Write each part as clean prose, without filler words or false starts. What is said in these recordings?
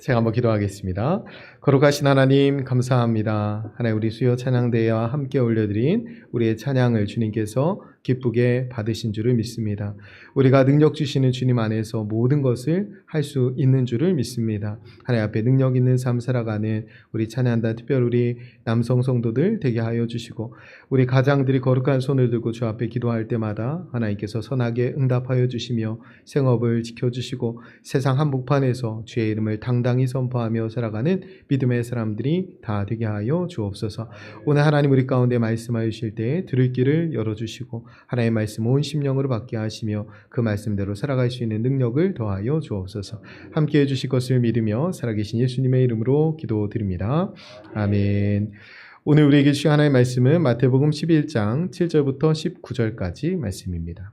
제가 한번 기도하겠습니다. 거룩하신 하나님 감사합니다. 하나님 우리 수요 찬양대회와 함께 올려드린 우리의 찬양을 주님께서 기쁘게 받으신 줄을 믿습니다. 우리가 능력 주시는 주님 안에서 모든 것을 할 수 있는 줄을 믿습니다. 하나님 앞에 능력 있는 삶 살아가는 우리 찬양단 특별 우리 남성 성도들 되게 하여 주시고 우리 가장들이 거룩한 손을 들고 주 앞에 기도할 때마다 하나님께서 선하게 응답하여 주시며 생업을 지켜주시고 세상 한복판에서 주의 이름을 당당히 선포하며 살아가는 믿음의 사람들이 다 되게 하여 주옵소서. 오늘 하나님 우리 가운데 말씀하여 주실 때에 들을 길을 열어주시고 하나님의 말씀 온 심령으로 받게 하시며 그 말씀대로 살아갈 수 있는 능력을 더하여 주옵소서. 함께해 주실 것을 믿으며 살아계신 예수님의 이름으로 기도드립니다. 아멘. 오늘 우리에게 주신 하나님의 말씀은 마태복음 11장 7절부터 19절까지 말씀입니다.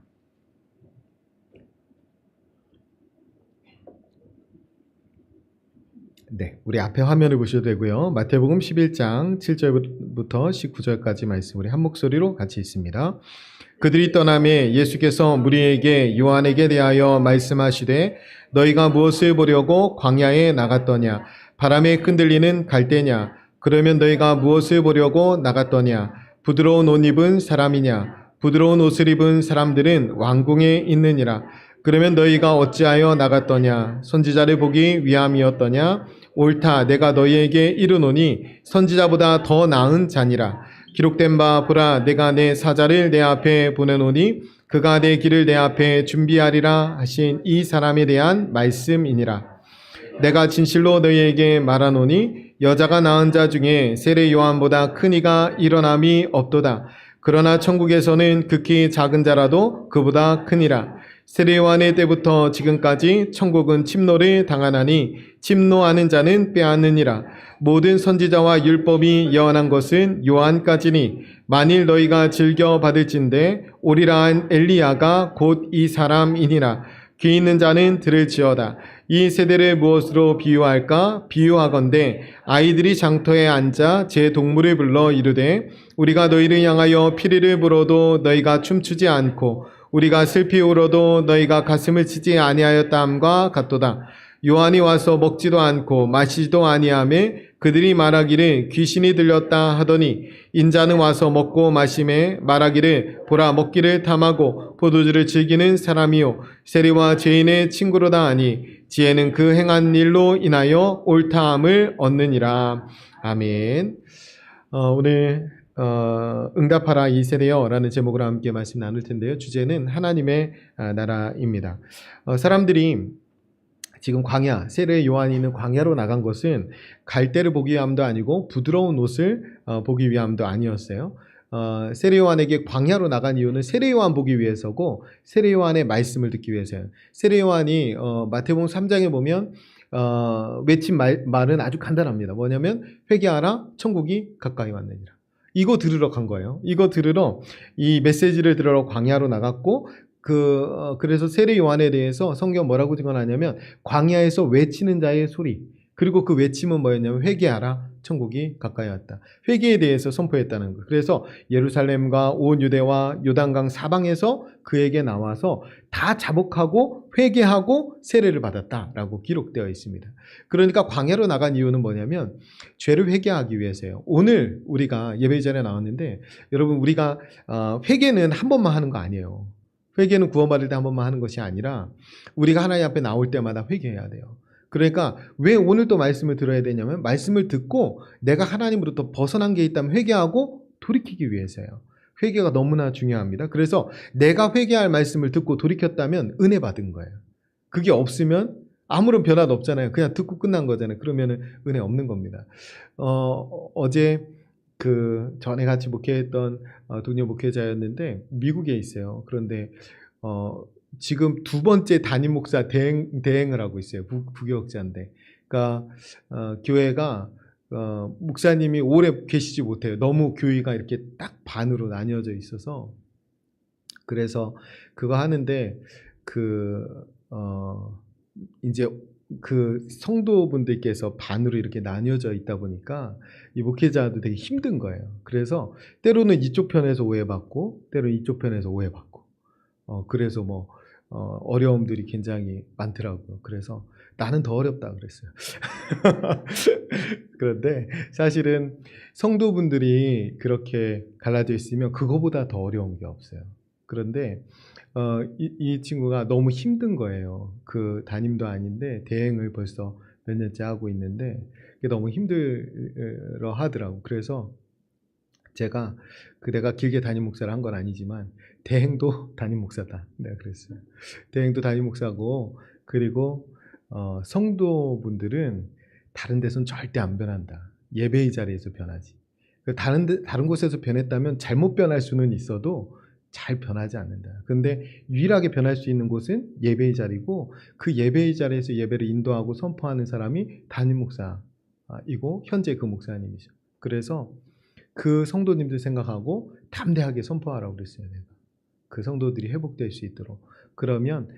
네, 우리 앞에 화면을 보셔도 되고요. 마태복음 11장 7절부터 19절까지 말씀 우리 한 목소리로 같이 읽습니다. 그들이 떠나매 예수께서 무리에게 요한에게 대하여 말씀하시되 너희가 무엇을 보려고 광야에 나갔더냐? 바람에 흔들리는 갈대냐? 그러면 너희가 무엇을 보려고 나갔더냐? 부드러운 옷 입은 사람이냐? 부드러운 옷을 입은 사람들은 왕궁에 있느니라. 그러면 너희가 어찌하여 나갔더냐? 선지자를 보기 위함이었더냐? 옳다, 내가 너희에게 이르노니 선지자보다 더 나은 자니라. 기록된 바 보라, 내가 내 사자를 내 앞에 보내노니 그가 내 길을 내 앞에 준비하리라 하신 이 사람에 대한 말씀이니라. 내가 진실로 너희에게 말하노니 여자가 낳은 자 중에 세례 요한보다 큰 이가 일어남이 없도다. 그러나 천국에서는 극히 작은 자라도 그보다 크니라. 세례 요한의 때부터 지금까지 천국은 침노를 당하나니 침노하는 자는 빼앗느니라. 모든 선지자와 율법이 예언한 것은 요한까지니 만일 너희가 즐겨 받을진대 오리라 한 엘리야가 곧 이 사람이니라. 귀 있는 자는 들을지어다. 이 세대를 무엇으로 비유할까? 비유하건대 아이들이 장터에 앉아 제 동물을 불러 이르되 우리가 너희를 향하여 피리를 불어도 너희가 춤추지 않고 우리가 슬피 울어도 너희가 가슴을 치지 아니하였다함과 같도다. 요한이 와서 먹지도 않고 마시지도 아니하매 그들이 말하기를 귀신이 들렸다 하더니 인자는 와서 먹고 마시매 말하기를 보라 먹기를 탐하고 포도주를 즐기는 사람이요 세리와 죄인의 친구로다 하니 지혜는 그 행한 일로 인하여 옳다함을 얻느니라. 아멘. 오늘 응답하라 이 세대여 라는 제목으로 함께 말씀 나눌 텐데요. 주제는 하나님의 나라입니다. 사람들이 지금 광야, 세례 요한이 있는 광야로 나간 것은 갈대를 보기 위함도 아니고 부드러운 옷을 보기 위함도 아니었어요. 세례 요한에게 광야로 나간 이유는 세례 요한 보기 위해서고 세례 요한의 말씀을 듣기 위해서요. 세례 요한이 마태복음 3장에 보면 외친 말은 아주 간단합니다. 뭐냐면 회개하라 천국이 가까이 왔느니라. 이거 들으러 간 거예요. 이거 들으러 이 메시지를 들으러 광야로 나갔고 그래서 세례 요한에 대해서 성경 뭐라고 증언하냐면 광야에서 외치는 자의 소리 그리고 그 외침은 뭐였냐면 회개하라 천국이 가까이 왔다. 회개에 대해서 선포했다는 거. 그래서 예루살렘과 온 유대와 요단강 사방에서 그에게 나와서 다 자복하고 회개하고 세례를 받았다라고 기록되어 있습니다. 그러니까 광야로 나간 이유는 뭐냐면 죄를 회개하기 위해서예요. 오늘 우리가 예배 전에 나왔는데 여러분 우리가 회개는 한 번만 하는 거 아니에요. 회개는 구원받을 때 한 번만 하는 것이 아니라 우리가 하나님 앞에 나올 때마다 회개해야 돼요. 그러니까 왜 오늘 또 말씀을 들어야 되냐면 말씀을 듣고 내가 하나님으로부터 벗어난 게 있다면 회개하고 돌이키기 위해서요. 회개가 너무나 중요합니다. 그래서 내가 회개할 말씀을 듣고 돌이켰다면 은혜 받은 거예요. 그게 없으면 아무런 변화도 없잖아요. 그냥 듣고 끝난 거잖아요. 그러면은 은혜 없는 겁니다. 어제 전에 같이 목회했던 동료 목회자였는데 미국에 있어요. 그런데 지금 두 번째 담임 목사 대행을 하고 있어요. 부교역자인데. 그러니까 교회가 목사님이 오래 계시지 못해요. 너무 교회가 이렇게 딱 반으로 나뉘어져 있어서. 그래서 그거 하는데 이제 성도분들께서 반으로 이렇게 나뉘어져 있다 보니까 이 목회자도 되게 힘든 거예요. 그래서 때로는 이쪽 편에서 오해받고 때로는 이쪽 편에서 오해받고 그래서 어려움들이 굉장히 많더라고요. 그래서 나는 더 어렵다 그랬어요. 그런데 사실은 성도분들이 그렇게 갈라져 있으면 그거보다 더 어려운 게 없어요. 그런데 이 친구가 너무 힘든 거예요. 그 담임도 아닌데 대행을 벌써 몇 년째 하고 있는데 그게 너무 힘들어 하더라고. 그래서 제가 내가 길게 담임 목사를 한 건 아니지만 대행도 담임 목사다. 내가 그랬어요. 대행도 담임 목사고, 그리고 성도분들은 다른 데선 절대 안 변한다. 예배의 자리에서 변하지. 다른 곳에서 변했다면 잘못 변할 수는 있어도 잘 변하지 않는다. 근데 유일하게 변할 수 있는 곳은 예배의 자리고, 그 예배의 자리에서 예배를 인도하고 선포하는 사람이 담임 목사이고 현재 그 목사님이죠. 그래서 그 성도님들 생각하고 담대하게 선포하라고 그랬어요. 내가. 그 성도들이 회복될 수 있도록. 그러면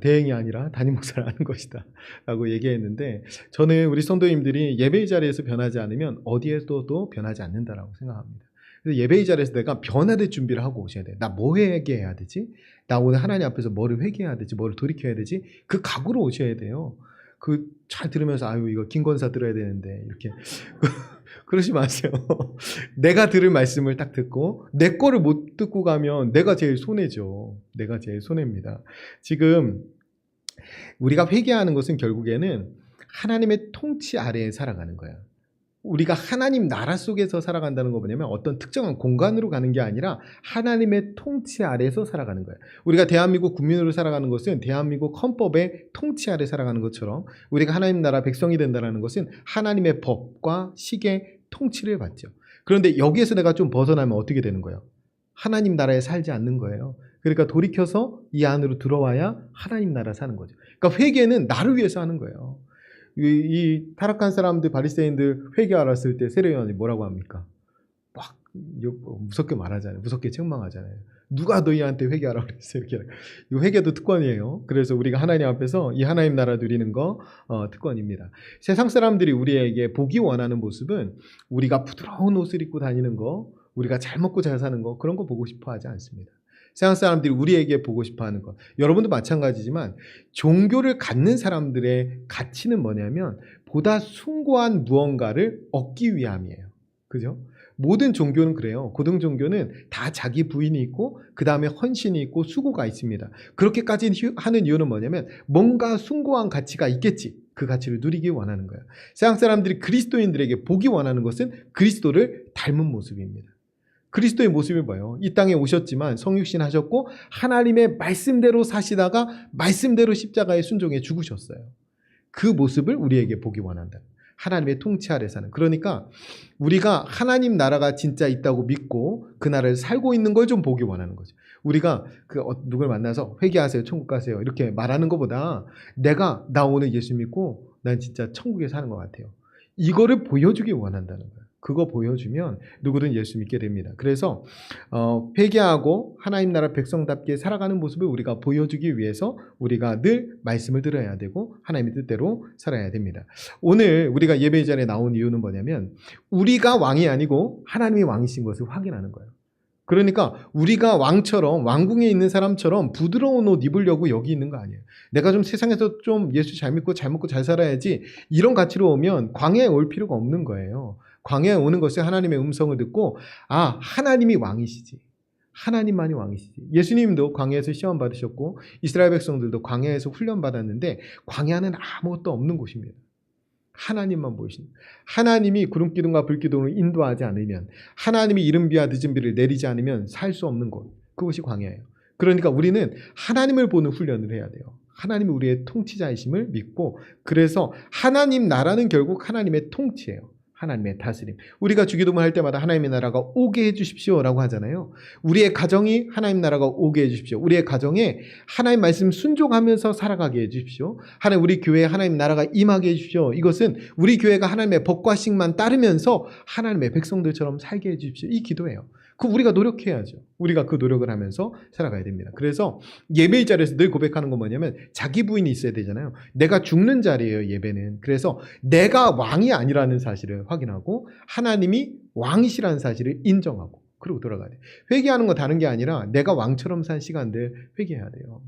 대행이 아니라 담임 목사를 하는 것이다 라고 얘기했는데, 저는 우리 성도님들이 예배의 자리에서 변하지 않으면 어디에서도 변하지 않는다라고 생각합니다. 그래서 예배의 자리에서 내가 변화될 준비를 하고 오셔야 돼요. 나 뭐 회개해야 되지? 나 오늘 하나님 앞에서 뭐를 회개해야 되지? 뭐를 돌이켜야 되지? 그 각오로 오셔야 돼요. 잘 들으면서 아유 이거 김권사 들어야 되는데 이렇게 그러지 마세요. 내가 들을 말씀을 딱 듣고 내 거를 못 듣고 가면 내가 제일 손해죠. 내가 제일 손해입니다. 지금 우리가 회개하는 것은 결국에는 하나님의 통치 아래에 살아가는 거야. 우리가 하나님 나라 속에서 살아간다는 거 뭐냐면 어떤 특정한 공간으로 가는 게 아니라 하나님의 통치 아래에서 살아가는 거예요. 우리가 대한민국 국민으로 살아가는 것은 대한민국 헌법의 통치 아래 살아가는 것처럼, 우리가 하나님 나라 백성이 된다는 것은 하나님의 법과 식의 통치를 받죠. 그런데 여기에서 내가 좀 벗어나면 어떻게 되는 거예요? 하나님 나라에 살지 않는 거예요. 그러니까 돌이켜서 이 안으로 들어와야 하나님 나라 사는 거죠. 그러니까 회개는 나를 위해서 하는 거예요. 이 타락한 사람들, 바리새인들 회개하았을 때 세례요한이 뭐라고 합니까? 막 무섭게 말하잖아요. 무섭게 책망하잖아요. 누가 너희한테 회개하라고 그랬어요? 이거 회개도 특권이에요. 그래서 우리가 하나님 앞에서 이 하나님 나라 누리는 거 특권입니다. 세상 사람들이 우리에게 보기 원하는 모습은 우리가 부드러운 옷을 입고 다니는 거, 우리가 잘 먹고 잘 사는 거, 그런 거 보고 싶어 하지 않습니다. 세상 사람들이 우리에게 보고 싶어하는 것, 여러분도 마찬가지지만 종교를 갖는 사람들의 가치는 뭐냐면 보다 숭고한 무언가를 얻기 위함이에요. 그죠? 모든 종교는 그래요. 고등 종교는 다 자기 부인이 있고 그 다음에 헌신이 있고 수고가 있습니다. 그렇게까지 하는 이유는 뭐냐면 뭔가 숭고한 가치가 있겠지. 그 가치를 누리기 원하는 거예요. 세상 사람들이 그리스도인들에게 보기 원하는 것은 그리스도를 닮은 모습입니다. 그리스도의 모습이 뭐예요? 이 땅에 오셨지만 성육신 하셨고 하나님의 말씀대로 사시다가 말씀대로 십자가에 순종해 죽으셨어요. 그 모습을 우리에게 보기 원한다. 하나님의 통치 아래 사는. 그러니까 우리가 하나님 나라가 진짜 있다고 믿고 그 나라를 살고 있는 걸 좀 보기 원하는 거죠. 우리가 누굴 만나서 회개하세요, 천국 가세요 이렇게 말하는 것보다 나 오늘 예수 믿고 난 진짜 천국에 사는 것 같아요. 이거를 보여주기 원한다는 거예요. 그거 보여주면 누구든 예수 믿게 됩니다. 그래서 회개하고 하나님 나라 백성답게 살아가는 모습을 우리가 보여주기 위해서 우리가 늘 말씀을 들어야 되고 하나님의 뜻대로 살아야 됩니다. 오늘 우리가 예배 자리에 나온 이유는 뭐냐면 우리가 왕이 아니고 하나님이 왕이신 것을 확인하는 거예요. 그러니까 우리가 왕처럼, 왕궁에 있는 사람처럼 부드러운 옷 입으려고 여기 있는 거 아니에요. 내가 좀 세상에서 좀 예수 잘 믿고 잘 먹고 잘 살아야지, 이런 가치로 오면 광야에 올 필요가 없는 거예요. 광야에 오는 것이 하나님의 음성을 듣고 하나님이 왕이시지. 하나님만이 왕이시지. 예수님도 광야에서 시험 받으셨고 이스라엘 백성들도 광야에서 훈련 받았는데 광야는 아무것도 없는 곳입니다. 하나님만 보이십니다. 하나님이 구름기둥과 불기둥을 인도하지 않으면, 하나님이 이른 비와 늦은 비를 내리지 않으면 살 수 없는 곳, 그것이 광야예요. 그러니까 우리는 하나님을 보는 훈련을 해야 돼요. 하나님이 우리의 통치자이심을 믿고, 그래서 하나님 나라는 결국 하나님의 통치예요. 하나님의 다스림. 우리가 주기도문 할 때마다 하나님의 나라가 오게 해주십시오 라고 하잖아요. 우리의 가정이 하나님 나라가 오게 해주십시오. 우리의 가정에 하나님 말씀 순종하면서 살아가게 해주십시오. 우리 교회에 하나님 나라가 임하게 해주십시오. 이것은 우리 교회가 하나님의 법과 식만 따르면서 하나님의 백성들처럼 살게 해주십시오. 이 기도예요. 우리가 노력해야죠. 우리가 그 노력을 하면서 살아가야 됩니다. 그래서 예배의 자리에서 늘 고백하는 건 뭐냐면 자기 부인이 있어야 되잖아요. 내가 죽는 자리예요, 예배는. 그래서 내가 왕이 아니라는 사실을 확인하고 하나님이 왕이시라는 사실을 인정하고, 그리고 돌아가야 돼. 회개하는 건 다른 게 아니라 내가 왕처럼 산 시간들 회개해야 돼요.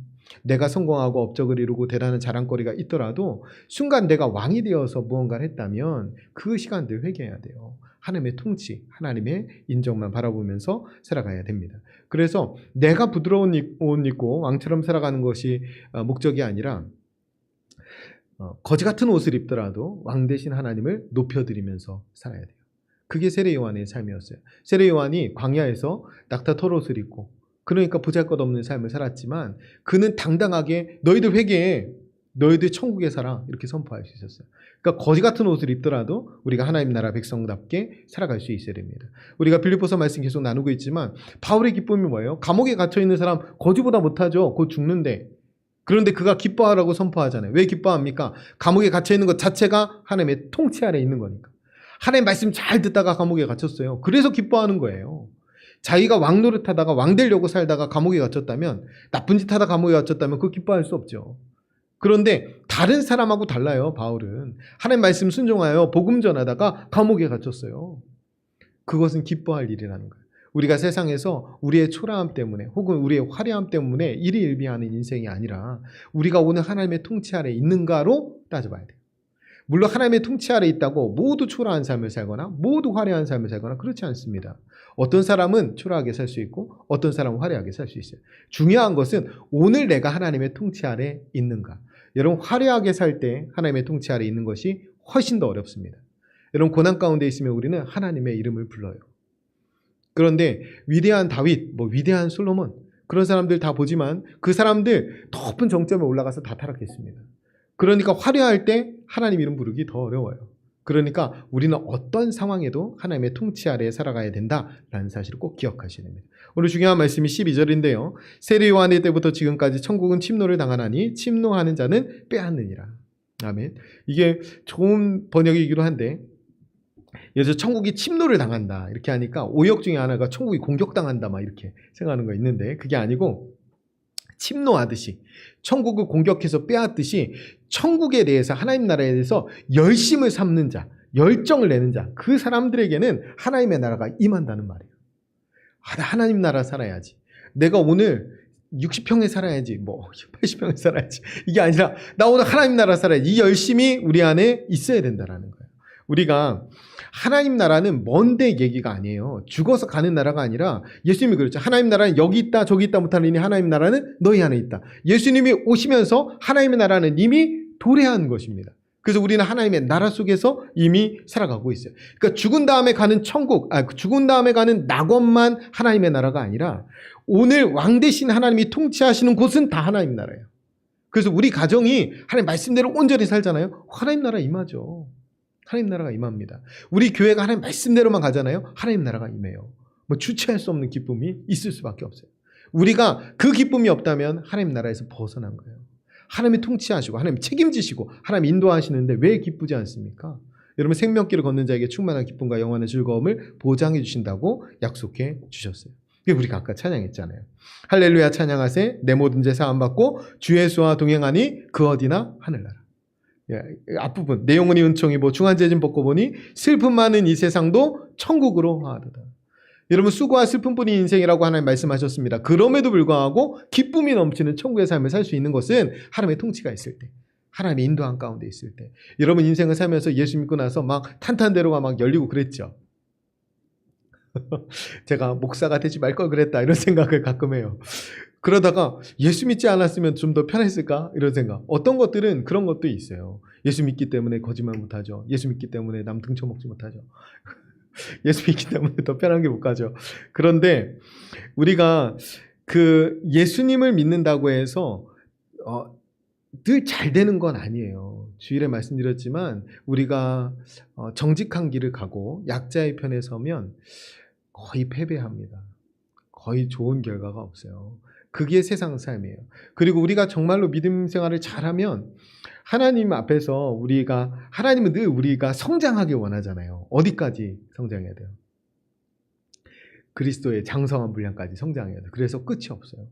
내가 성공하고 업적을 이루고 대단한 자랑거리가 있더라도 순간 내가 왕이 되어서 무언가를 했다면 그 시간들 회개해야 돼요. 하나님의 통치, 하나님의 인정만 바라보면서 살아가야 됩니다. 그래서 내가 부드러운 옷 입고 왕처럼 살아가는 것이 목적이 아니라 거지 같은 옷을 입더라도 왕 대신 하나님을 높여드리면서 살아야 돼요. 그게 세례 요한의 삶이었어요. 세례 요한이 광야에서 낙타 털옷을 입고 그러니까 보잘것없는 삶을 살았지만 그는 당당하게 너희들 회개해, 너희들 천국에 살아 이렇게 선포할 수 있었어요. 그러니까 거지 같은 옷을 입더라도 우리가 하나님 나라 백성답게 살아갈 수 있어야 됩니다. 우리가 빌립보서 말씀 계속 나누고 있지만 바울의 기쁨이 뭐예요? 감옥에 갇혀있는 사람 거지보다 못하죠. 곧 죽는데. 그런데 그가 기뻐하라고 선포하잖아요. 왜 기뻐합니까? 감옥에 갇혀있는 것 자체가 하나님의 통치 아래 있는 거니까. 하나님 말씀 잘 듣다가 감옥에 갇혔어요. 그래서 기뻐하는 거예요. 자기가 왕 노릇하다가 왕 되려고 살다가 감옥에 갇혔다면, 나쁜 짓 하다 감옥에 갇혔다면 그거 기뻐할 수 없죠. 그런데 다른 사람하고 달라요. 바울은 하나님 말씀 순종하여 복음 전하다가 감옥에 갇혔어요. 그것은 기뻐할 일이라는 거예요. 우리가 세상에서 우리의 초라함 때문에 혹은 우리의 화려함 때문에 일희일비하는 인생이 아니라 우리가 오늘 하나님의 통치 아래 있는가로 따져봐야 돼요. 물론 하나님의 통치 아래 있다고 모두 초라한 삶을 살거나 모두 화려한 삶을 살거나 그렇지 않습니다. 어떤 사람은 초라하게 살 수 있고 어떤 사람은 화려하게 살 수 있어요. 중요한 것은 오늘 내가 하나님의 통치 아래 있는가. 여러분, 화려하게 살 때 하나님의 통치 아래 있는 것이 훨씬 더 어렵습니다. 여러분, 고난 가운데 있으면 우리는 하나님의 이름을 불러요. 그런데 위대한 다윗, 위대한 솔로몬, 그런 사람들 다 보지만 그 사람들 높은 정점에 올라가서 다 타락했습니다. 그러니까 화려할 때 하나님 이름 부르기 더 어려워요. 그러니까 우리는 어떤 상황에도 하나님의 통치 아래에 살아가야 된다라는 사실을 꼭 기억하셔야 됩니다. 오늘 중요한 말씀이 12절인데요. 세례 요한의 때부터 지금까지 천국은 침노를 당하나니 침노하는 자는 빼앗느니라. 아멘. 이게 좋은 번역이기도 한데 그래서 천국이 침노를 당한다 이렇게 하니까 오역 중에 하나가 천국이 공격당한다 막 이렇게 생각하는 거 있는데 그게 아니고 침노하듯이 천국을 공격해서 빼앗듯이 천국에 대해서 하나님 나라에 대해서 열심을 삼는 자, 열정을 내는 자, 그 사람들에게는 하나님의 나라가 임한다는 말이에요. 나 하나님 나라 살아야지. 내가 오늘 60평에 살아야지, 80평에 살아야지. 이게 아니라 나 오늘 하나님 나라 살아야지. 이 열심이 우리 안에 있어야 된다는 거예요. 우리가 하나님 나라는 먼데 얘기가 아니에요. 죽어서 가는 나라가 아니라 예수님이 그랬죠. 하나님 나라는 여기 있다 저기 있다 못하느니 하나님 나라는 너희 안에 있다. 예수님이 오시면서 하나님의 나라는 이미 도래한 것입니다. 그래서 우리는 하나님의 나라 속에서 이미 살아가고 있어요. 그러니까 죽은 다음에 가는 천국, 죽은 다음에 가는 낙원만 하나님의 나라가 아니라 오늘 왕 대신 하나님이 통치하시는 곳은 다 하나님 나라예요. 그래서 우리 가정이 하나님 말씀대로 온전히 살잖아요. 하나님 나라 임하죠. 하나님 나라가 임합니다. 우리 교회가 하나님 말씀대로만 가잖아요. 하나님 나라가 임해요. 주체할 수 없는 기쁨이 있을 수밖에 없어요. 우리가 그 기쁨이 없다면 하나님 나라에서 벗어난 거예요. 하나님이 통치하시고 하나님 책임지시고 하나님 인도하시는데 왜 기쁘지 않습니까? 여러분, 생명길을 걷는 자에게 충만한 기쁨과 영원한 즐거움을 보장해 주신다고 약속해 주셨어요. 우리가 아까 찬양했잖아요. 할렐루야 찬양하세 내 모든 죄 사함받고 주 예수와 동행하니 그 어디나 하늘나라. 앞부분 내 영혼이 은총이 중한 죄짐 벗고 보니 슬픔 많은 이 세상도 천국으로 화하도다. 여러분, 수고와 슬픔뿐인 인생이라고 하나님 말씀하셨습니다. 그럼에도 불구하고 기쁨이 넘치는 천국의 삶을 살 수 있는 것은 하나님의 통치가 있을 때, 하나님의 인도한 가운데 있을 때. 여러분, 인생을 살면서 예수 믿고 나서 막 탄탄대로가 막 열리고 그랬죠. 제가 목사가 되지 말 걸 그랬다 이런 생각을 가끔 해요. 그러다가 예수 믿지 않았으면 좀 더 편했을까 이런 생각. 어떤 것들은 그런 것도 있어요. 예수 믿기 때문에 거짓말 못하죠. 예수 믿기 때문에 남 등쳐먹지 못하죠. 예수 믿기 때문에 더 편한 게 못 가죠. 그런데 우리가 그 예수님을 믿는다고 해서 늘 잘 되는 건 아니에요. 주일에 말씀드렸지만 우리가 정직한 길을 가고 약자의 편에 서면 거의 패배합니다. 거의 좋은 결과가 없어요. 그게 세상 삶이에요. 그리고 우리가 정말로 믿음 생활을 잘하면 하나님 앞에서 하나님은 늘 우리가 성장하길 원하잖아요. 어디까지 성장해야 돼요? 그리스도의 장성한 분량까지 성장해야 돼요. 그래서 끝이 없어요.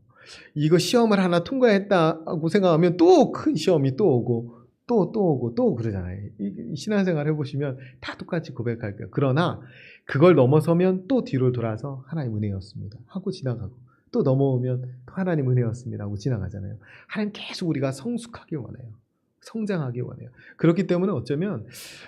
이거 시험을 하나 통과했다고 생각하면 또 큰 시험이 또 오고 또 오고 또 그러잖아요. 이 신앙생활 해보시면 다 똑같이 고백할 거예요. 그러나 그걸 넘어서면 또 뒤로 돌아서 하나님 은혜였습니다 하고 지나가고, 또 넘어오면 또 하나님 은혜였습니다 하고 지나가잖아요. 하나님 계속 우리가 성숙하길 원해요. 성장하길 원해요. 그렇기 때문에 어쩌면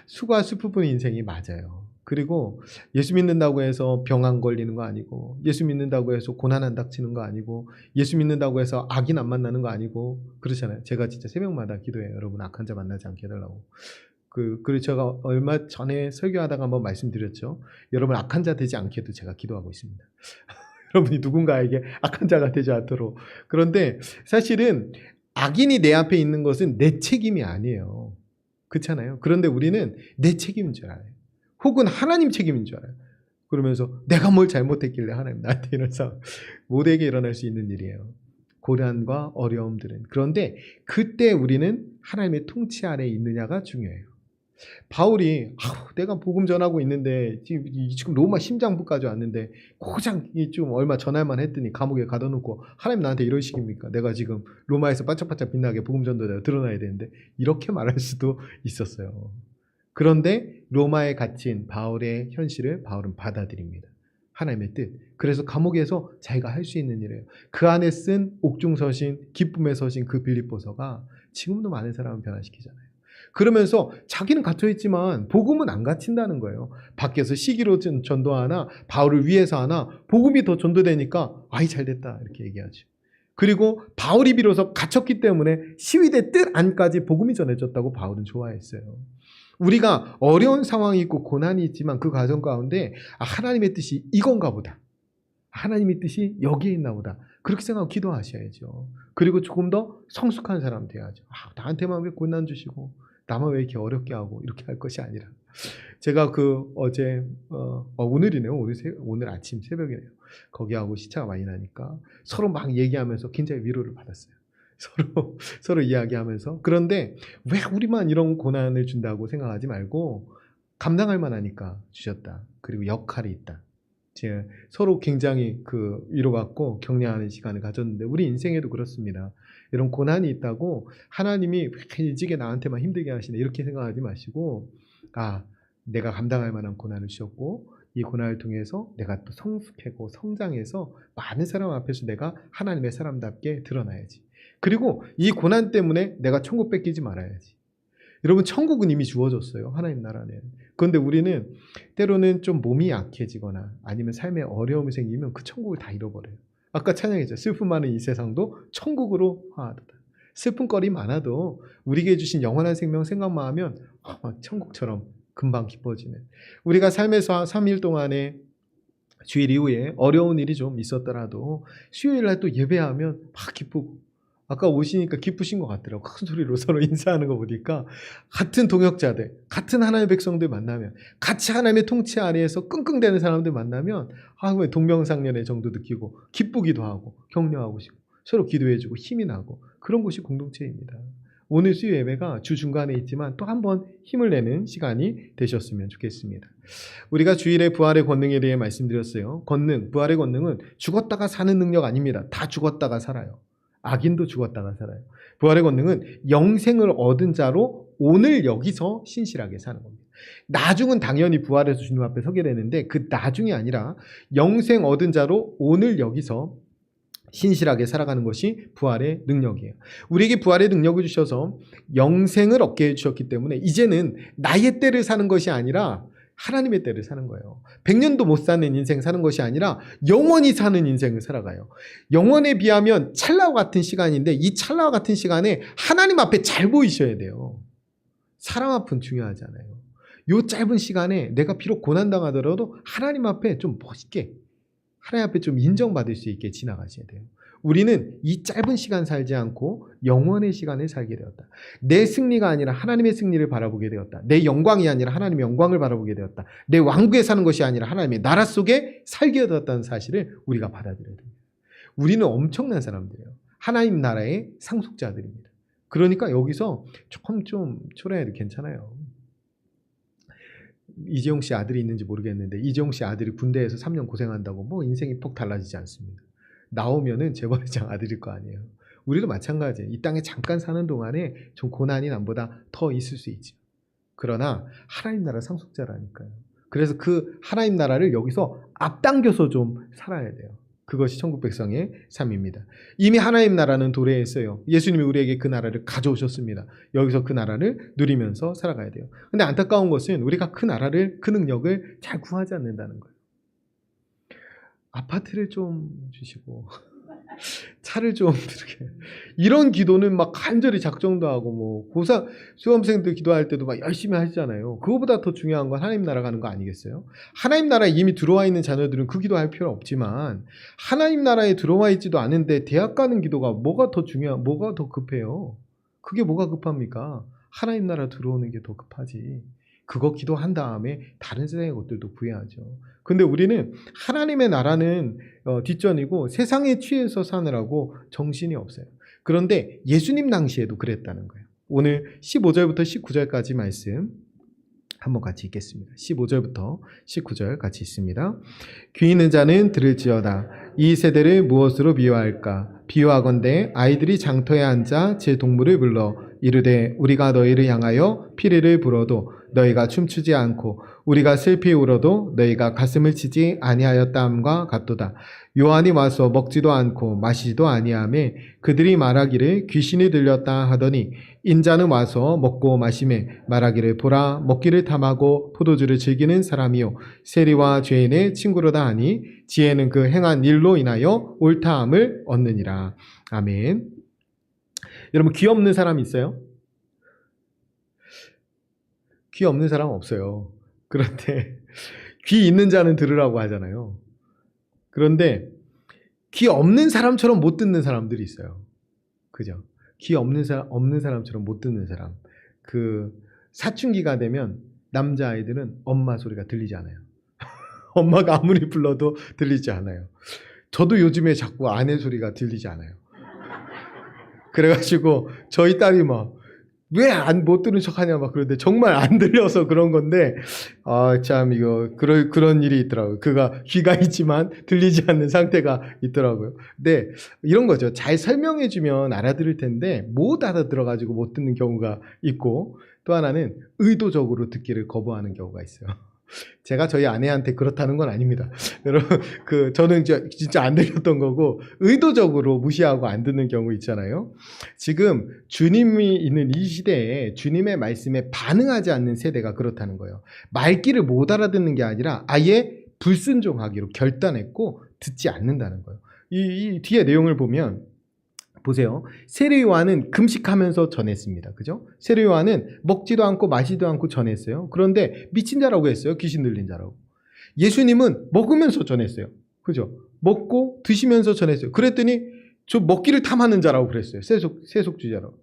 수고와 슬픔의 인생이 맞아요. 그리고 예수 믿는다고 해서 병 안 걸리는 거 아니고, 예수 믿는다고 해서 고난 안 닥치는 거 아니고, 예수 믿는다고 해서 악인 안 만나는 거 아니고 그렇잖아요. 제가 진짜 새벽마다 기도해요. 여러분 악한 자 만나지 않게 해달라고. 그리고 제가 얼마 전에 설교하다가 한번 말씀드렸죠. 여러분 악한 자 되지 않게도 제가 기도하고 있습니다. 여러분이 누군가에게 악한 자가 되지 않도록. 그런데 사실은 악인이 내 앞에 있는 것은 내 책임이 아니에요. 그렇잖아요. 그런데 우리는 내 책임인 줄 알아요. 혹은 하나님 책임인 줄 알아요. 그러면서 내가 뭘 잘못했길래 하나님 나한테 이런 상황. 모두에게 일어날 수 있는 일이에요. 고난과 어려움들은. 그런데 그때 우리는 하나님의 통치 아래에 있느냐가 중요해요. 바울이 내가 복음 전하고 있는데 지금 로마 심장부까지 왔는데 고장 좀 얼마 전할만 했더니 감옥에 가둬놓고 하나님 나한테 이런 식입니까? 내가 지금 로마에서 반짝반짝 빛나게 복음 전도자가 드러나야 되는데, 이렇게 말할 수도 있었어요. 그런데 로마에 갇힌 바울의 현실을 바울은 받아들입니다. 하나님의 뜻. 그래서 감옥에서 자기가 할 수 있는 일이에요. 그 안에 쓴 옥중서신, 기쁨의 서신 그 빌립보서가 지금도 많은 사람을 변화시키잖아요. 그러면서 자기는 갇혀있지만 복음은 안 갇힌다는 거예요. 밖에서 시기로 전도하나 바울을 위해서 하나 복음이 더 전도되니까 아이 잘됐다 이렇게 얘기하죠. 그리고 바울이 비로소 갇혔기 때문에 시위대 뜰 안까지 복음이 전해졌다고 바울은 좋아했어요. 우리가 어려운 상황이 있고 고난이 있지만 그 과정 가운데 하나님의 뜻이 이건가 보다. 하나님의 뜻이 여기에 있나 보다. 그렇게 생각하고 기도하셔야죠. 그리고 조금 더 성숙한 사람 돼야죠. 나한테만 왜 고난 주시고 나만 왜 이렇게 어렵게 하고 이렇게 할 것이 아니라. 제가 어제 오늘이네요. 오늘 아침 새벽이네요. 거기하고 시차가 많이 나니까 서로 막 얘기하면서 굉장히 위로를 받았어요. 서로 이야기하면서. 그런데 왜 우리만 이런 고난을 준다고 생각하지 말고 감당할 만하니까 주셨다. 그리고 역할이 있다. 서로 굉장히 위로받고 격려하는 시간을 가졌는데 우리 인생에도 그렇습니다. 이런 고난이 있다고 하나님이 왜 이렇게 일찍에 나한테만 힘들게 하시네 이렇게 생각하지 마시고, 내가 감당할 만한 고난을 주셨고 이 고난을 통해서 내가 또 성숙하고 성장해서 많은 사람 앞에서 내가 하나님의 사람답게 드러나야지. 그리고 이 고난 때문에 내가 천국 뺏기지 말아야지. 여러분 천국은 이미 주어졌어요. 하나님 나라는. 그런데 우리는 때로는 좀 몸이 약해지거나 아니면 삶에 어려움이 생기면 그 천국을 다 잃어버려요. 아까 찬양했죠. 슬픔 많은 이 세상도 천국으로 화하도다. 슬픔거리 많아도 우리에게 주신 영원한 생명 생각만 하면 막 천국처럼 금방 기뻐지는. 우리가 삶에서 3일 동안에 주일 이후에 어려운 일이 좀 있었더라도 수요일날 또 예배하면 막 기쁘고, 아까 오시니까 기쁘신 것 같더라고요. 큰 소리로 서로 인사하는 거 보니까 같은 동역자들, 같은 하나님의 백성들 만나면, 같이 하나님의 통치 아래에서 끙끙대는 사람들 만나면 동명상련의 정도 느끼고 기쁘기도 하고 격려하고 싶고 서로 기도해주고 힘이 나고, 그런 곳이 공동체입니다. 오늘 수요 예배가 주 중간에 있지만 또 한 번 힘을 내는 시간이 되셨으면 좋겠습니다. 우리가 주일에 부활의 권능에 대해 말씀드렸어요. 부활의 권능은 죽었다가 사는 능력 아닙니다. 다 죽었다가 살아요. 악인도 죽었다가 살아요. 부활의 권능은 영생을 얻은 자로 오늘 여기서 신실하게 사는 겁니다. 나중은 당연히 부활해서 주님 앞에 서게 되는데 그 나중이 아니라 영생 얻은 자로 오늘 여기서 신실하게 살아가는 것이 부활의 능력이에요. 우리에게 부활의 능력을 주셔서 영생을 얻게 해주셨기 때문에 이제는 나의 때를 사는 것이 아니라 하나님의 때를 사는 거예요. 100년도 못 사는 인생 사는 것이 아니라 영원히 사는 인생을 살아가요. 영원에 비하면 찰나와 같은 시간인데 이 찰나와 같은 시간에 하나님 앞에 잘 보이셔야 돼요. 사람 앞은 중요하잖아요. 이 짧은 시간에 내가 비록 고난당하더라도 하나님 앞에 좀 멋있게, 하나님 앞에 좀 인정받을 수 있게 지나가셔야 돼요. 우리는 이 짧은 시간 살지 않고 영원의 시간을 살게 되었다. 내 승리가 아니라 하나님의 승리를 바라보게 되었다. 내 영광이 아니라 하나님의 영광을 바라보게 되었다. 내 왕국에 사는 것이 아니라 하나님의 나라 속에 살게 되었다는 사실을 우리가 받아들여야 됩니다. 우리는 엄청난 사람들이에요. 하나님 나라의 상속자들입니다. 그러니까 여기서 조금 좀 초라해도 괜찮아요. 이재용 씨 아들이 있는지 모르겠는데 이재용 씨 아들이 군대에서 3년 고생한다고 인생이 폭 달라지지 않습니다. 나오면은 재벌회장 아들일 거 아니에요. 우리도 마찬가지예요. 이 땅에 잠깐 사는 동안에 좀 고난이 남보다 더 있을 수 있죠. 그러나 하나님 나라 상속자라니까요. 그래서 그 하나님 나라를 여기서 앞당겨서 좀 살아야 돼요. 그것이 천국 백성의 삶입니다. 이미 하나님 나라는 도래했어요. 예수님이 우리에게 그 나라를 가져오셨습니다. 여기서 그 나라를 누리면서 살아가야 돼요. 근데 안타까운 것은 우리가 그 나라를, 그 능력을 잘 구하지 않는다는 거예요. 아파트를 좀 주시고 차를 좀 이렇게, 이런 기도는 막 간절히 작정도 하고 뭐 고사 수험생들 기도할 때도 막 열심히 하시잖아요. 그거보다 더 중요한 건 하나님 나라 가는 거 아니겠어요? 하나님 나라에 이미 들어와 있는 자녀들은 그 기도할 필요 없지만 하나님 나라에 들어와 있지도 않은데 대학 가는 기도가 뭐가 더 급해요? 그게 뭐가 급합니까? 하나님 나라 들어오는 게 더 급하지. 그거 기도한 다음에 다른 세상의 것들도 구해야죠. 근데 우리는 하나님의 나라는 뒷전이고 세상에 취해서 사느라고 정신이 없어요. 그런데 예수님 당시에도 그랬다는 거예요. 오늘 15절부터 19절까지 말씀 한번 같이 읽겠습니다. 15절부터 19절 같이 읽습니다. 귀 있는 자는 들을지어다. 이 세대를 무엇으로 비유할까? 비유하건대 아이들이 장터에 앉아 제 동물을 불러 이르되 우리가 너희를 향하여 피리를 불어도 너희가 춤추지 않고 우리가 슬피 울어도 너희가 가슴을 치지 아니하였다함과 같도다. 요한이 와서 먹지도 않고 마시지도 아니하매 그들이 말하기를 귀신이 들렸다 하더니 인자는 와서 먹고 마시매 말하기를 보라 먹기를 탐하고 포도주를 즐기는 사람이요 세리와 죄인의 친구로다 하니 지혜는 그 행한 일로 인하여 옳다함을 얻느니라. 아멘. 여러분 귀 없는 사람 있어요? 귀 없는 사람 없어요. 그런데 귀 있는 자는 들으라고 하잖아요. 그런데 귀 없는 사람처럼 못 듣는 사람들이 있어요. 그죠? 귀 없는 사람처럼 못 듣는 사람. 그 사춘기가 되면 남자아이들은 엄마 소리가 들리지 않아요. 엄마가 아무리 불러도 들리지 않아요. 저도 요즘에 자꾸 아내 소리가 들리지 않아요. 그래가지고 저희 딸이 막 왜 못 들은 척하냐 막 그러는데 정말 안 들려서 그런 건데 참 이거 그런 일이 있더라고요. 그가 귀가 있지만 들리지 않는 상태가 있더라고요. 근데 이런 거죠. 잘 설명해주면 알아들을 텐데 못 알아들어가지고 못 듣는 경우가 있고 또 하나는 의도적으로 듣기를 거부하는 경우가 있어요. 제가 저희 아내한테 그렇다는 건 아닙니다. 여러분, 저는 진짜 안 들렸던 거고, 의도적으로 무시하고 안 듣는 경우 있잖아요. 지금 주님이 있는 이 시대에 주님의 말씀에 반응하지 않는 세대가 그렇다는 거예요. 말귀를 못 알아듣는 게 아니라 아예 불순종하기로 결단했고, 듣지 않는다는 거예요. 이 뒤에 내용을 보면, 보세요. 세례 요한은 금식하면서 전했습니다. 그죠? 세례 요한은 먹지도 않고 마시지도 않고 전했어요. 그런데 미친 자라고 했어요. 귀신 들린 자라고. 예수님은 먹으면서 전했어요. 그죠? 먹고 드시면서 전했어요. 그랬더니 저 먹기를 탐하는 자라고 그랬어요. 세속주의자라고.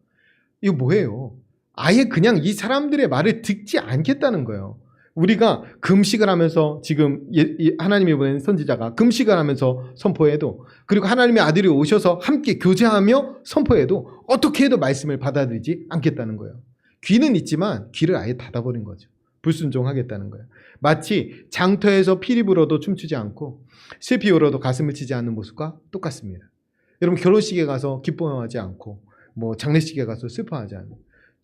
이거 뭐예요? 아예 그냥 이 사람들의 말을 듣지 않겠다는 거예요. 우리가 금식을 하면서 지금 하나님이 보낸 선지자가 금식을 하면서 선포해도 그리고 하나님의 아들이 오셔서 함께 교제하며 선포해도 어떻게 해도 말씀을 받아들이지 않겠다는 거예요. 귀는 있지만 귀를 아예 닫아버린 거죠. 불순종하겠다는 거예요. 마치 장터에서 피리 불어도 춤추지 않고 슬피 울어도 가슴을 치지 않는 모습과 똑같습니다. 여러분 결혼식에 가서 기뻐하지 않고 뭐 장례식에 가서 슬퍼하지 않는,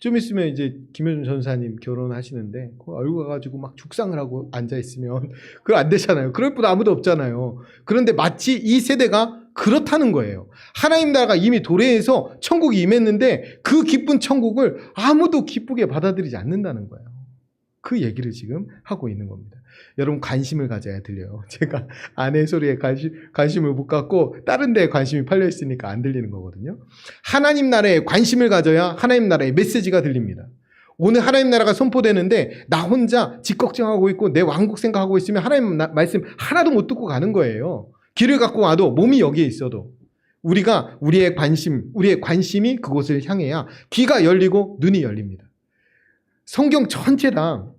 좀 있으면 이제 김효준 전사님 결혼하시는데 얼굴 가지고 막 죽상을 하고 앉아있으면 그거 안 되잖아요. 그럴 분 아무도 없잖아요. 그런데 마치 이 세대가 그렇다는 거예요. 하나님 나라가 이미 도래해서 천국이 임했는데 그 기쁜 천국을 아무도 기쁘게 받아들이지 않는다는 거예요. 그 얘기를 지금 하고 있는 겁니다. 여러분 관심을 가져야 들려요. 제가 아내 소리에 관심을 못 갖고 다른 데에 관심이 팔려 있으니까 안 들리는 거거든요. 하나님 나라에 관심을 가져야 하나님 나라의 메시지가 들립니다. 오늘 하나님 나라가 선포되는데 나 혼자 집 걱정하고 있고 내 왕국 생각하고 있으면 하나님 말씀 하나도 못 듣고 가는 거예요. 길을 갖고 와도 몸이 여기에 있어도 우리의 관심이 그곳을 향해야 귀가 열리고 눈이 열립니다. 성경 전체다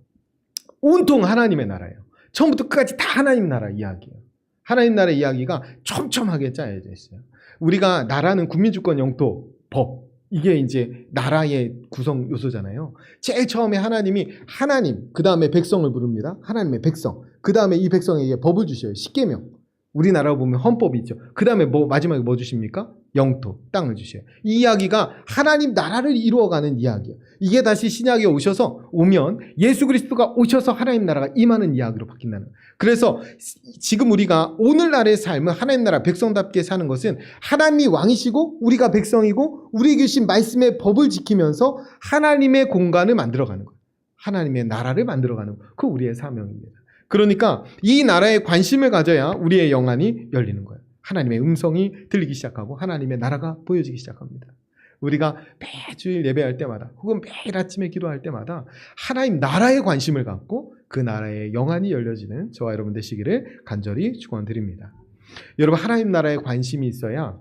온통 하나님의 나라예요. 처음부터 끝까지 다 하나님 나라 이야기예요. 하나님 나라 이야기가 촘촘하게 짜여져 있어요. 우리가 나라는 국민주권 영토 법, 이게 이제 나라의 구성 요소잖아요. 제일 처음에 하나님, 그 다음에 백성을 부릅니다. 하나님의 백성. 그 다음에 이 백성에게 법을 주셔요. 십계명. 우리나라 보면 헌법이 있죠. 그 다음에 마지막에 뭐 주십니까? 영토, 땅을 주셔요. 이 이야기가 하나님 나라를 이루어가는 이야기예요. 이게 다시 신약에 오면 예수 그리스도가 오셔서 하나님 나라가 임하는 이야기로 바뀐다는 거예요. 그래서 지금 우리가 오늘날의 삶은 하나님 나라 백성답게 사는 것은 하나님이 왕이시고 우리가 백성이고 우리에게 주신 말씀의 법을 지키면서 하나님의 공간을 만들어가는 거예요. 하나님의 나라를 만들어가는 거예요. 그거 우리의 사명입니다. 그러니까 이 나라에 관심을 가져야 우리의 영안이 열리는 거예요. 하나님의 음성이 들리기 시작하고 하나님의 나라가 보여지기 시작합니다. 우리가 매주일 예배할 때마다 혹은 매일 아침에 기도할 때마다 하나님 나라에 관심을 갖고 그 나라의 영안이 열려지는 저와 여러분 되시기를 간절히 축원드립니다. 여러분, 하나님 나라에 관심이 있어야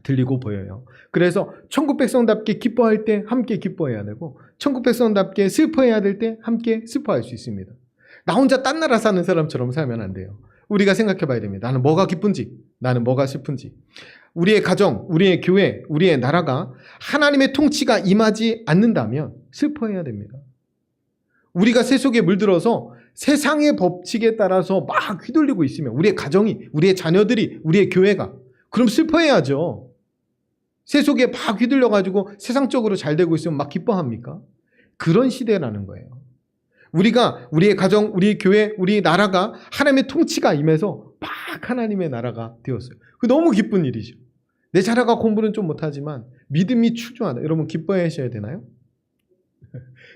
들리고 보여요. 그래서 천국 백성답게 기뻐할 때 함께 기뻐해야 되고 천국 백성답게 슬퍼해야 될 때 함께 슬퍼할 수 있습니다. 나 혼자 딴 나라 사는 사람처럼 살면 안 돼요. 우리가 생각해 봐야 됩니다. 나는 뭐가 기쁜지, 나는 뭐가 슬픈지. 우리의 가정, 우리의 교회, 우리의 나라가 하나님의 통치가 임하지 않는다면 슬퍼해야 됩니다. 우리가 세속에 물들어서 세상의 법칙에 따라서 막 휘둘리고 있으면 우리의 가정이, 우리의 자녀들이, 우리의 교회가 그럼 슬퍼해야죠. 세속에 막 휘둘려가지고 세상적으로 잘 되고 있으면 막 기뻐합니까? 그런 시대라는 거예요. 우리가 우리의 가정, 우리의 교회, 우리 나라가 하나님의 통치가 임해서 막 하나님의 나라가 되었어요. 그 너무 기쁜 일이죠. 내 자녀가 공부는 좀 못하지만 믿음이 출중하다. 여러분 기뻐하셔야 되나요?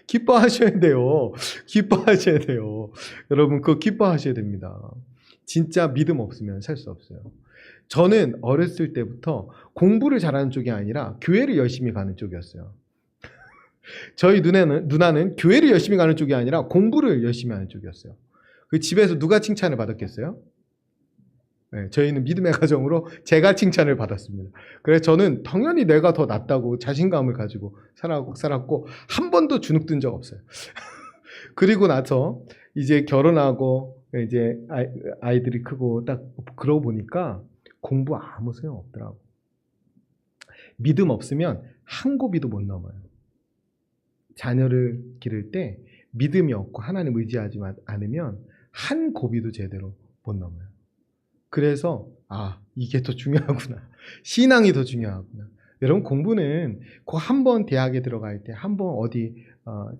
기뻐하셔야 돼요. 기뻐하셔야 돼요. 여러분 그거 기뻐하셔야 됩니다. 진짜 믿음 없으면 살 수 없어요. 저는 어렸을 때부터 공부를 잘하는 쪽이 아니라 교회를 열심히 가는 쪽이었어요. 저희 누나는 교회를 열심히 가는 쪽이 아니라 공부를 열심히 하는 쪽이었어요. 그 집에서 누가 칭찬을 받았겠어요? 네, 저희는 믿음의 가정으로 제가 칭찬을 받았습니다. 그래서 저는 당연히 내가 더 낫다고 자신감을 가지고 살았고 한 번도 주눅든 적 없어요. 그리고 나서 이제 결혼하고 이제 아이들이 크고 딱 그러고 보니까 공부 아무 소용 없더라고. 믿음 없으면 한 고비도 못 넘어요. 자녀를 기를 때 믿음이 없고 하나님 의지하지 않으면 한 고비도 제대로 못 넘어요. 그래서 이게 더 중요하구나. 신앙이 더 중요하구나. 여러분 공부는 그 한 번 대학에 들어갈 때, 한 번 어디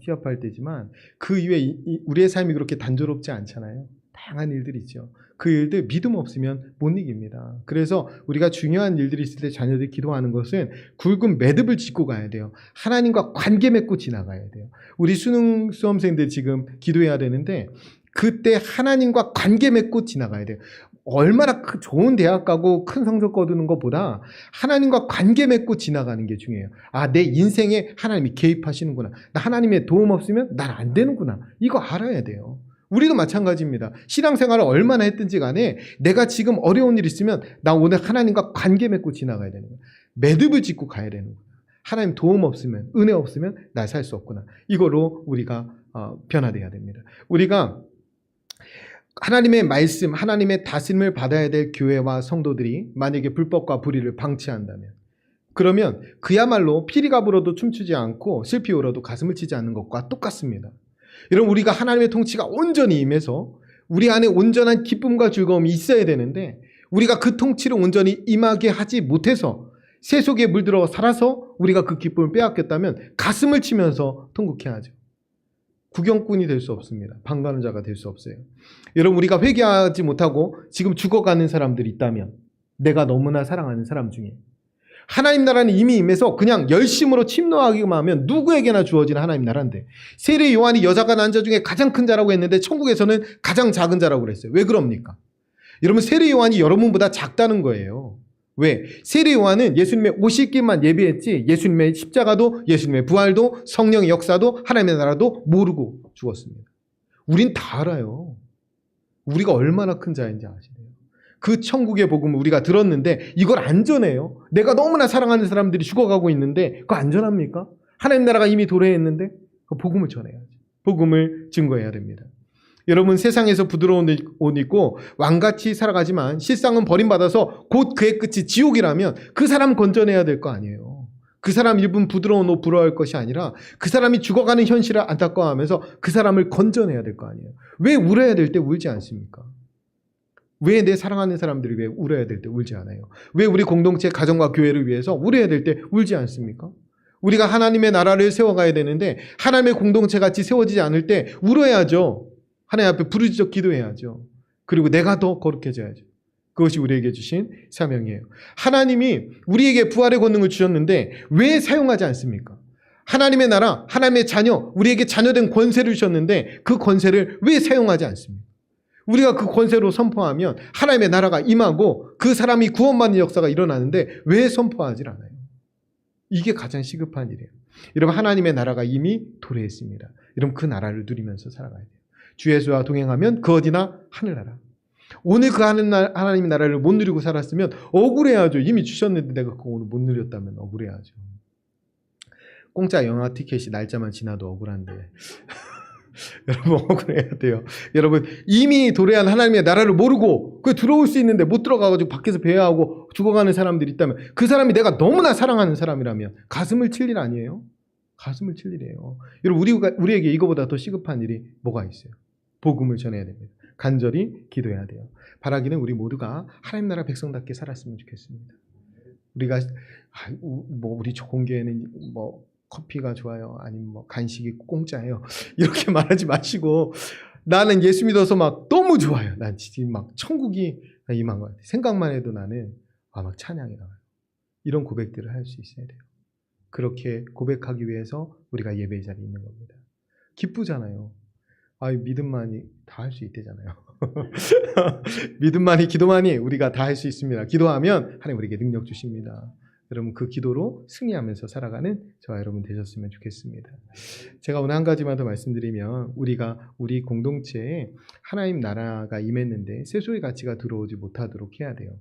취업할 때지만 그 이후에 우리의 삶이 그렇게 단조롭지 않잖아요. 다양한 일들이 있죠. 그 일들 믿음 없으면 못 이깁니다. 그래서 우리가 중요한 일들이 있을 때 자녀들이 기도하는 것은 굵은 매듭을 짚고 가야 돼요. 하나님과 관계 맺고 지나가야 돼요. 우리 수능 수험생들 지금 기도해야 되는데 그때 하나님과 관계 맺고 지나가야 돼요. 얼마나 좋은 대학 가고 큰 성적 거두는 것보다 하나님과 관계 맺고 지나가는 게 중요해요. 내 인생에 하나님이 개입하시는구나. 나 하나님의 도움 없으면 난 안 되는구나. 이거 알아야 돼요. 우리도 마찬가지입니다. 신앙생활을 얼마나 했든지 간에 내가 지금 어려운 일 있으면 나 오늘 하나님과 관계 맺고 지나가야 되는 거야. 매듭을 짓고 가야 되는 거야. 하나님 도움 없으면, 은혜 없으면 나 살 수 없구나. 이거로 우리가 변화돼야 됩니다. 우리가 하나님의 말씀, 하나님의 다스림을 받아야 될 교회와 성도들이 만약에 불법과 불의를 방치한다면, 그러면 그야말로 피리가 불어도 춤추지 않고 슬피 울어도 가슴을 치지 않는 것과 똑같습니다. 여러분 우리가 하나님의 통치가 온전히 임해서 우리 안에 온전한 기쁨과 즐거움이 있어야 되는데 우리가 그 통치를 온전히 임하게 하지 못해서 세속에 물들어 살아서 우리가 그 기쁨을 빼앗겼다면 가슴을 치면서 통곡해야죠. 구경꾼이 될 수 없습니다. 방관한 자가 될 수 없어요. 여러분 우리가 회개하지 못하고 지금 죽어가는 사람들이 있다면 내가 너무나 사랑하는 사람 중에 하나님 나라는 이미 임해서 그냥 열심으로 침노하기만 하면 누구에게나 주어지는 하나님 나라인데 세례 요한이 여자가 난 자 중에 가장 큰 자라고 했는데 천국에서는 가장 작은 자라고 그랬어요. 왜 그럽니까? 여러분 세례 요한이 여러분보다 작다는 거예요. 왜? 세례 요한은 예수님의 오실 길만 예비했지 예수님의 십자가도 예수님의 부활도 성령의 역사도 하나님의 나라도 모르고 죽었습니다. 우린 다 알아요. 우리가 얼마나 큰 자인지 아시네요. 그 천국의 복음을 우리가 들었는데 이걸 안 전해요. 내가 너무나 사랑하는 사람들이 죽어가고 있는데 그거 안전합니까? 하나님 나라가 이미 도래했는데 그 복음을 전해야죠. 복음을 증거해야 됩니다. 여러분 세상에서 부드러운 옷 입고 왕같이 살아가지만 실상은 버림받아서 곧 그의 끝이 지옥이라면 그 사람 건져내야 될 거 아니에요. 그 사람 입은 부드러운 옷 부러워할 것이 아니라 그 사람이 죽어가는 현실을 안타까워하면서 그 사람을 건져내야 될 거 아니에요. 왜 울어야 될 때 울지 않습니까? 왜 내 사랑하는 사람들이 왜 울어야 될 때 울지 않아요? 왜 우리 공동체 가정과 교회를 위해서 울어야 될 때 울지 않습니까? 우리가 하나님의 나라를 세워가야 되는데 하나님의 공동체 같이 세워지지 않을 때 울어야죠. 하나님 앞에 부르짖어 기도해야죠. 그리고 내가 더 거룩해져야죠. 그것이 우리에게 주신 사명이에요. 하나님이 우리에게 부활의 권능을 주셨는데 왜 사용하지 않습니까? 하나님의 나라, 하나님의 자녀, 우리에게 자녀된 권세를 주셨는데 그 권세를 왜 사용하지 않습니까? 우리가 그 권세로 선포하면 하나님의 나라가 임하고 그 사람이 구원받는 역사가 일어나는데 왜 선포하지 않아요? 이게 가장 시급한 일이에요. 여러분, 하나님의 나라가 이미 도래했습니다. 여러분, 그 나라를 누리면서 살아가야 돼요. 주 예수와 동행하면 그 어디나 하늘나라. 오늘 그 하나님의 나라를 못 누리고 살았으면 억울해야죠. 이미 주셨는데 내가 그거 오늘 못 누렸다면 억울해야죠. 공짜 영화 티켓이 날짜만 지나도 억울한데 여러분, 억울해야 돼요. 여러분, 이미 도래한 하나님의 나라를 모르고 그 들어올 수 있는데 못 들어가가지고 밖에서 배회하고 죽어가는 사람들이 있다면 그 사람이 내가 너무나 사랑하는 사람이라면 가슴을 칠 일 아니에요? 가슴을 칠 일이에요. 여러분, 우리에게 이거보다 더 시급한 일이 뭐가 있어요? 복음을 전해야 됩니다. 간절히 기도해야 돼요. 바라기는 우리 모두가 하나님 나라 백성답게 살았으면 좋겠습니다. 우리가 우리 좋은 교회는 커피가 좋아요. 아니면 간식이 공짜예요. 이렇게 말하지 마시고 나는 예수 믿어서 막 너무 좋아요. 난 진짜 막 천국이 임한 것 같아요. 생각만 해도 나는 막 찬양이 나와요. 이런 고백들을 할 수 있어야 돼요. 그렇게 고백하기 위해서 우리가 예배의 자리에 있는 겁니다. 기쁘잖아요. 믿음만이 다 할 수 있대잖아요. 믿음만이 기도만이 우리가 다 할 수 있습니다. 기도하면 하나님 우리에게 능력 주십니다. 여러분, 그 기도로 승리하면서 살아가는 저와 여러분 되셨으면 좋겠습니다. 제가 오늘 한 가지만 더 말씀드리면 우리 공동체에 하나님 나라가 임했는데 세속의 가치가 들어오지 못하도록 해야 돼요.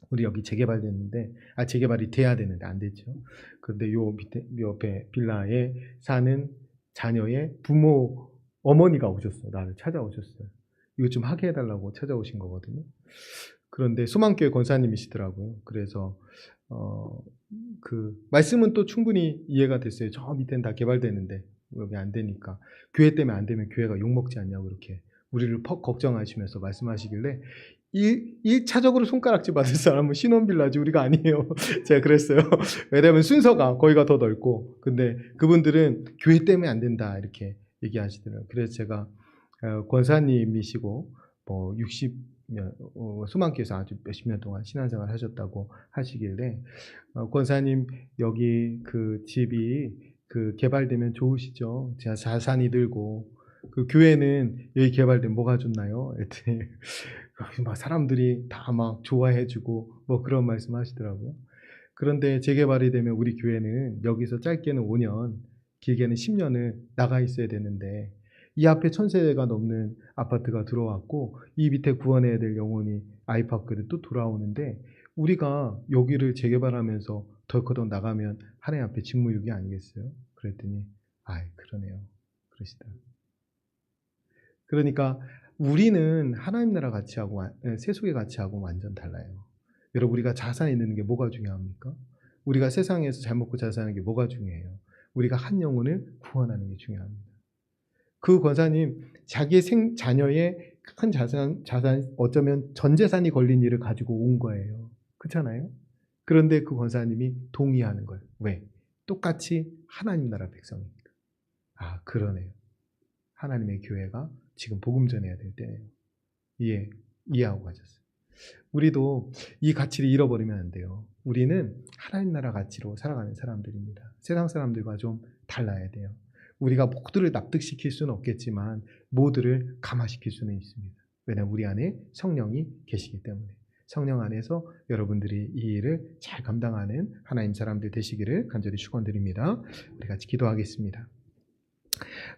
우리 여기 재개발됐는데 재개발이 돼야 되는데 안 됐죠. 그런데 요 옆에 빌라에 사는 자녀의 부모 어머니가 오셨어요. 나를 찾아오셨어요. 이거 좀 하게 해달라고 찾아오신 거거든요. 그런데 소망교회 권사님이시더라고요. 그래서 그 말씀은 또 충분히 이해가 됐어요. 저 밑에는 다 개발되는데 여기 안 되니까 교회 때문에 안 되면 교회가 욕먹지 않냐고 이렇게 우리를 퍽 걱정하시면서 말씀하시길래 1차적으로 손가락질 받을 사람은 신혼빌라지 우리가 아니에요. 제가 그랬어요. 왜냐하면 순서가 거기가 더 넓고 근데 그분들은 교회 때문에 안 된다 이렇게 얘기하시더라고요. 그래서 제가 권사님이시고 60년 소망교회에서 아주 몇십 년 동안 신앙생활 하셨다고 하시길래 권사님 여기 그 집이 그 개발되면 좋으시죠? 제가 자산이 늘고 그 교회는 여기 개발되면 뭐가 좋나요? 했더니 막 사람들이 다 막 좋아해주고 그런 말씀하시더라고요. 그런데 재개발이 되면 우리 교회는 여기서 짧게는 5년, 길게는 10년을 나가 있어야 되는데 이 앞에 1000세대가 넘는 아파트가 들어왔고 이 밑에 구원해야 될 영혼이 아이파크를 또 돌아오는데 우리가 여기를 재개발하면서 덜커덕 나가면 하나님 앞에 직무유기 아니겠어요? 그랬더니 그러네요. 그러시더라고요. 그러니까 우리는 하나님 나라 가치하고 세속의 가치하고 완전 달라요. 여러분, 우리가 자산이 있는 게 뭐가 중요합니까? 우리가 세상에서 잘 먹고 잘 사는 게 뭐가 중요해요? 우리가 한 영혼을 구원하는 게 중요합니다. 그 권사님 자기의 자녀의 큰 자산 어쩌면 전 재산이 걸린 일을 가지고 온 거예요. 그렇잖아요? 그런데 그 권사님이 동의하는 거예요. 왜? 똑같이 하나님 나라 백성입니다. 그러네요. 하나님의 교회가 지금 복음 전해야 될 때예요. 이해하고 가셨어요. 우리도 이 가치를 잃어버리면 안 돼요. 우리는 하나님 나라 가치로 살아가는 사람들입니다. 세상 사람들과 좀 달라야 돼요. 우리가 모두를 납득시킬 수는 없겠지만 모두를 감화시킬 수는 있습니다. 왜냐하면 우리 안에 성령이 계시기 때문에. 성령 안에서 여러분들이 이 일을 잘 감당하는 하나님 사람들 되시기를 간절히 축원드립니다. 우리 같이 기도하겠습니다.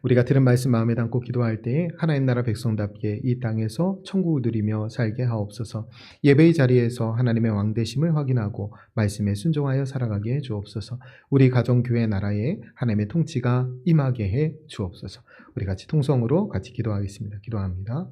우리가 들은 말씀 마음에 담고 기도할 때에 하나님 나라 백성답게 이 땅에서 천국을 누리며 살게 하옵소서. 예배의 자리에서 하나님의 왕되심을 확인하고 말씀에 순종하여 살아가게 해 주옵소서. 우리 가정교회 나라에 하나님의 통치가 임하게 해 주옵소서. 우리 같이 통성으로 같이 기도하겠습니다. 기도합니다.